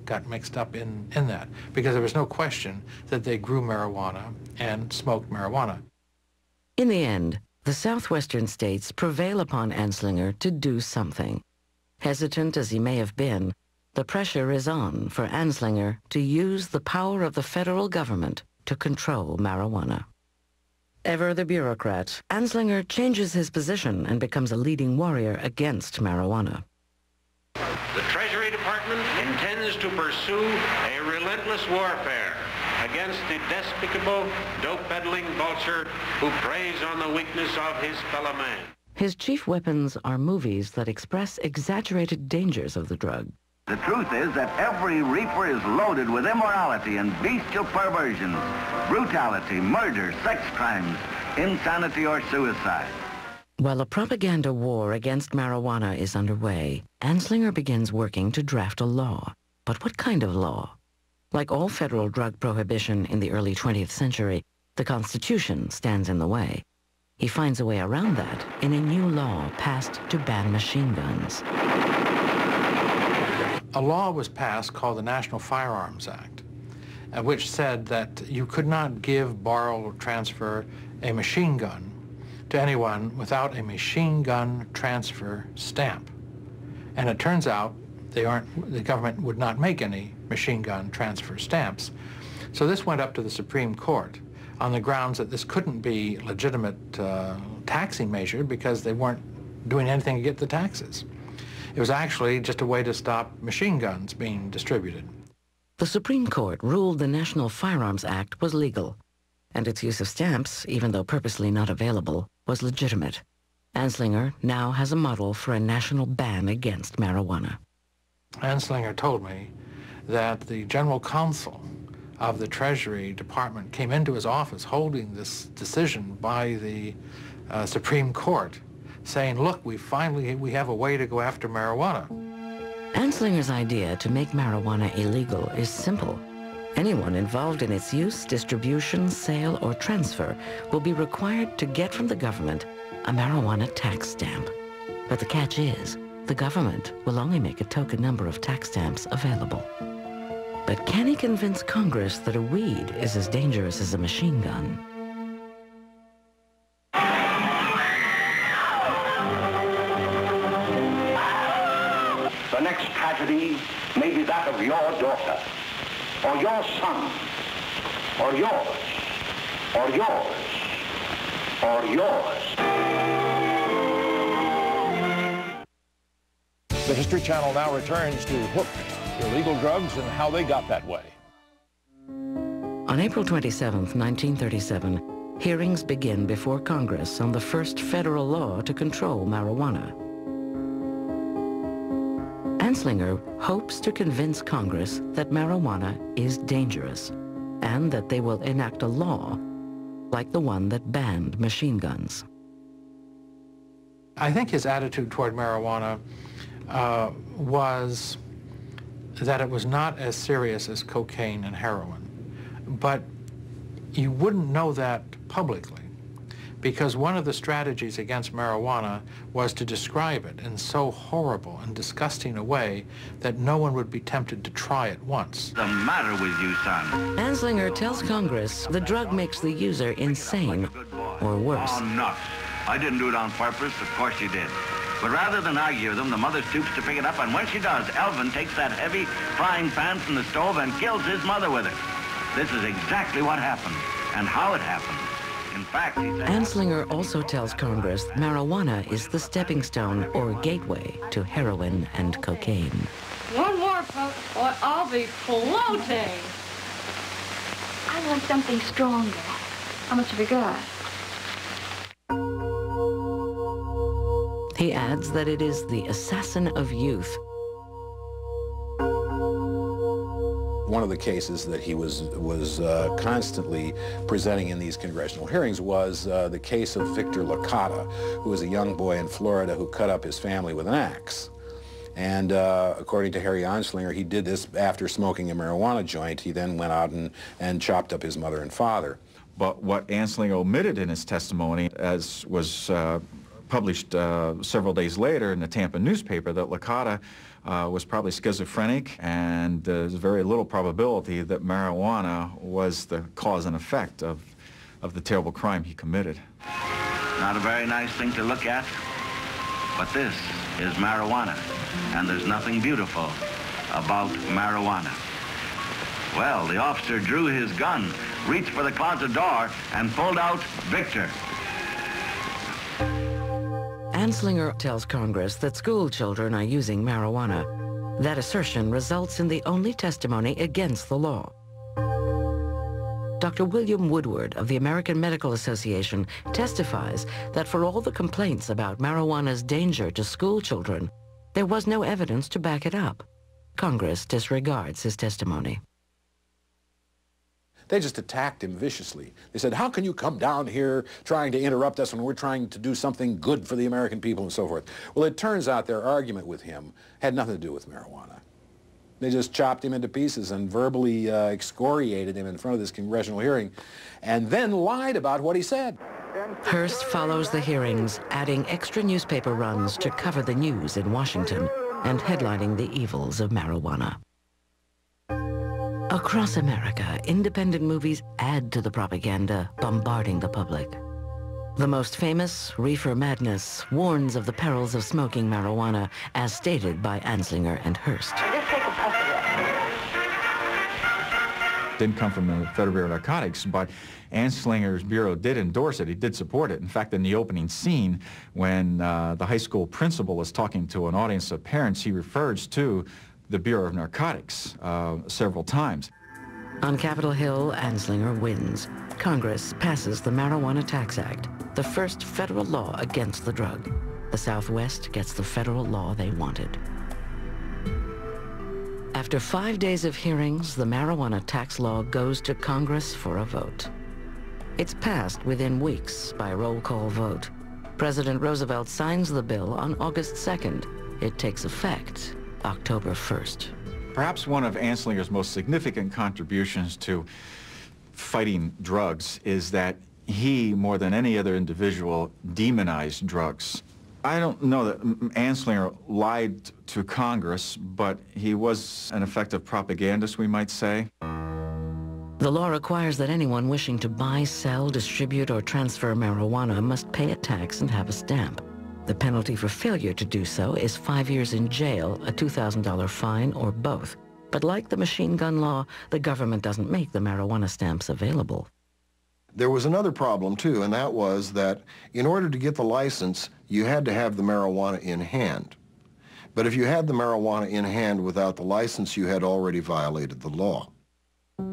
got mixed up in that, because there was no question that they grew marijuana and smoked marijuana. In the end, the southwestern states prevail upon Anslinger to do something. Hesitant as he may have been, the pressure is on for Anslinger to use the power of the federal government to control marijuana. Ever the bureaucrat, Anslinger changes his position and becomes a leading warrior against marijuana. The Treasury Department intends to pursue a relentless warfare against the despicable, dope-peddling vulture who preys on the weakness of his fellow man. His chief weapons are movies that express exaggerated dangers of the drug. The truth is that every reefer is loaded with immorality and bestial perversions, brutality, murder, sex crimes, insanity, or suicide. While a propaganda war against marijuana is underway, Anslinger begins working to draft a law. But what kind of law? Like all federal drug prohibition in the early 20th century, the Constitution stands in the way. He finds a way around that in a new law passed to ban machine guns. A law was passed called the National Firearms Act, which said that you could not give, borrow, or transfer a machine gun to anyone without a machine gun transfer stamp. And it turns out the government would not make any machine gun transfer stamps. So this went up to the Supreme Court on the grounds that this couldn't be legitimate taxing measure because they weren't doing anything to get the taxes. It was actually just a way to stop machine guns being distributed. The Supreme Court ruled the National Firearms Act was legal, and its use of stamps, even though purposely not available, was legitimate. Anslinger now has a model for a national ban against marijuana. Anslinger told me that the general counsel of the Treasury Department came into his office holding this decision by the Supreme Court, saying, look, we have a way to go after marijuana. Anslinger's idea to make marijuana illegal is simple. Anyone involved in its use, distribution, sale, or transfer will be required to get from the government a marijuana tax stamp. But the catch is, the government will only make a token number of tax stamps available. But can he convince Congress that a weed is as dangerous as a machine gun? The next tragedy may be that of your daughter, or your son, or yours, or yours, or yours. The History Channel now returns to Hooked, illegal drugs and how they got that way. On April 27, 1937, hearings begin before Congress on the first federal law to control marijuana. Anslinger hopes to convince Congress that marijuana is dangerous and that they will enact a law like the one that banned machine guns. I think his attitude toward marijuana was that it was not as serious as cocaine and heroin. But you wouldn't know that publicly, because one of the strategies against marijuana was to describe it in so horrible and disgusting a way that no one would be tempted to try it once. What's the matter with you, son? Anslinger tells Congress the drug makes the user insane, or worse. Oh, nuts. I didn't do it on purpose. Of course you did. But rather than argue with them, the mother stoops to pick it up, and when she does, Elvin takes that heavy frying pan from the stove and kills his mother with it. This is exactly what happened, and how it happened. In fact, he said... Anslinger also tells Congress marijuana is the stepping stone or gateway to heroin and cocaine. One more puff, or I'll be floating. I want something stronger. How much have you got? He adds that it is the assassin of youth. One of the cases that he was constantly presenting in these congressional hearings was the case of Victor Licata, who was a young boy in Florida who cut up his family with an axe. And according to Harry Anslinger, he did this after smoking a marijuana joint. He then went out and chopped up his mother and father. But what Anslinger omitted in his testimony, as was published several days later in the Tampa newspaper, that Licata was probably schizophrenic, and there's very little probability that marijuana was the cause and effect of the terrible crime he committed. Not a very nice thing to look at, but this is marijuana, and there's nothing beautiful about marijuana. Well, the officer drew his gun, reached for the closet door, and pulled out Victor. Anslinger tells Congress that school children are using marijuana. That assertion results in the only testimony against the law. Dr. William Woodward of the American Medical Association testifies that for all the complaints about marijuana's danger to school children, there was no evidence to back it up. Congress disregards his testimony. They just attacked him viciously. They said, how can you come down here trying to interrupt us when we're trying to do something good for the American people and so forth? Well, it turns out their argument with him had nothing to do with marijuana. They just chopped him into pieces and verbally excoriated him in front of this congressional hearing and then lied about what he said. Hearst follows the hearings, adding extra newspaper runs to cover the news in Washington and headlining the evils of marijuana. Across America, independent movies add to the propaganda, bombarding the public. The most famous, Reefer Madness, warns of the perils of smoking marijuana, as stated by Anslinger and Hearst. Just take a puff of it. Didn't come from the Federal Bureau of Narcotics, but Anslinger's bureau did endorse it. He did support it. In fact, in the opening scene, when the high school principal is talking to an audience of parents, he refers to the Bureau of Narcotics several times. On Capitol Hill, Anslinger wins. Congress passes the Marijuana Tax Act, the first federal law against the drug. The Southwest gets the federal law they wanted. After 5 days of hearings, the marijuana tax law goes to Congress for a vote. It's passed within weeks by roll call vote. President Roosevelt signs the bill on August 2nd. It takes effect October 1st. Perhaps one of Anslinger's most significant contributions to fighting drugs is that he, more than any other individual, demonized drugs. I don't know that Anslinger lied to Congress, but he was an effective propagandist, we might say. The law requires that anyone wishing to buy, sell, distribute, or transfer marijuana must pay a tax and have a stamp. The penalty for failure to do so is 5 years in jail, a $2,000 fine, or both. But like the machine gun law, the government doesn't make the marijuana stamps available. There was another problem, too, and that was that in order to get the license, you had to have the marijuana in hand. But if you had the marijuana in hand without the license, you had already violated the law.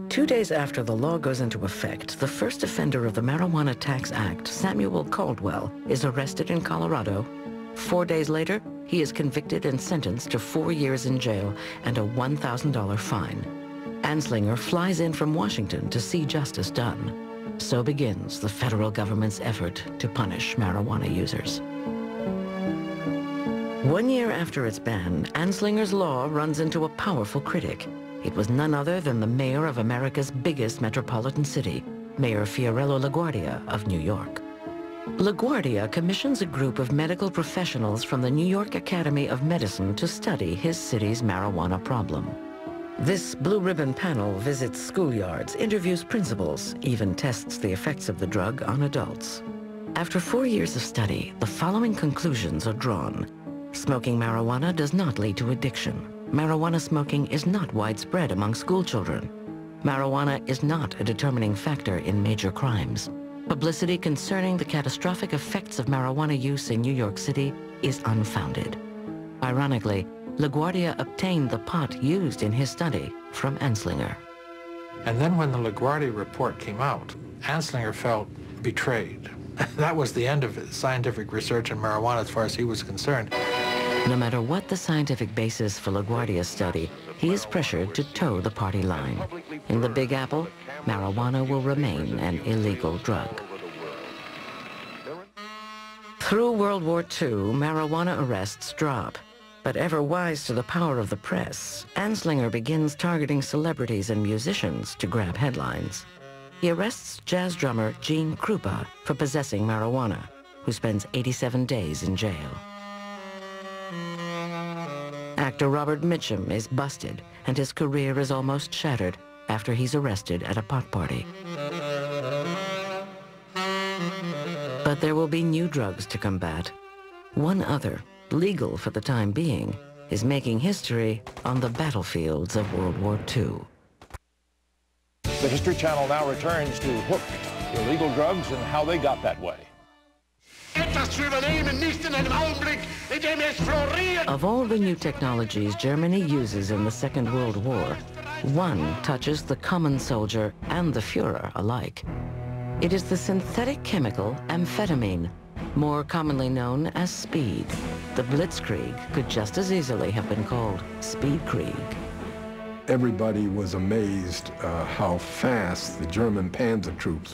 2 days after the law goes into effect, the first offender of the Marijuana Tax Act, Samuel Caldwell, is arrested in Colorado. 4 days later, he is convicted and sentenced to 4 years in jail and a $1,000 fine. Anslinger flies in from Washington to see justice done. So begins the federal government's effort to punish marijuana users. 1 year after its ban, Anslinger's law runs into a powerful critic. It was none other than the mayor of America's biggest metropolitan city, Mayor Fiorello LaGuardia of New York. LaGuardia commissions a group of medical professionals from the New York Academy of Medicine to study his city's marijuana problem. This blue ribbon panel visits schoolyards, interviews principals, even tests the effects of the drug on adults. After 4 years of study, the following conclusions are drawn. Smoking marijuana does not lead to addiction. Marijuana smoking is not widespread among school children. Marijuana is not a determining factor in major crimes. Publicity concerning the catastrophic effects of marijuana use in New York City is unfounded. Ironically, LaGuardia obtained the pot used in his study from Anslinger. And then when the LaGuardia report came out, Anslinger felt betrayed. That was the end of his scientific research in marijuana as far as he was concerned. No matter what the scientific basis for LaGuardia's study, he is pressured to toe the party line. In the Big Apple, marijuana will remain an illegal drug. Through World War II, marijuana arrests drop. But ever wise to the power of the press, Anslinger begins targeting celebrities and musicians to grab headlines. He arrests jazz drummer Gene Krupa for possessing marijuana, who spends 87 days in jail. Actor Robert Mitchum is busted, and his career is almost shattered after he's arrested at a pot party. But there will be new drugs to combat. One other, legal for the time being, is making history on the battlefields of World War II. The History Channel now returns to Hook, illegal drugs and how they got that way. Of all the new technologies Germany uses in the Second World War, one touches the common soldier and the Führer alike. It is the synthetic chemical amphetamine, more commonly known as speed. The Blitzkrieg could just as easily have been called Speedkrieg. Everybody was amazed how fast the German panzer troops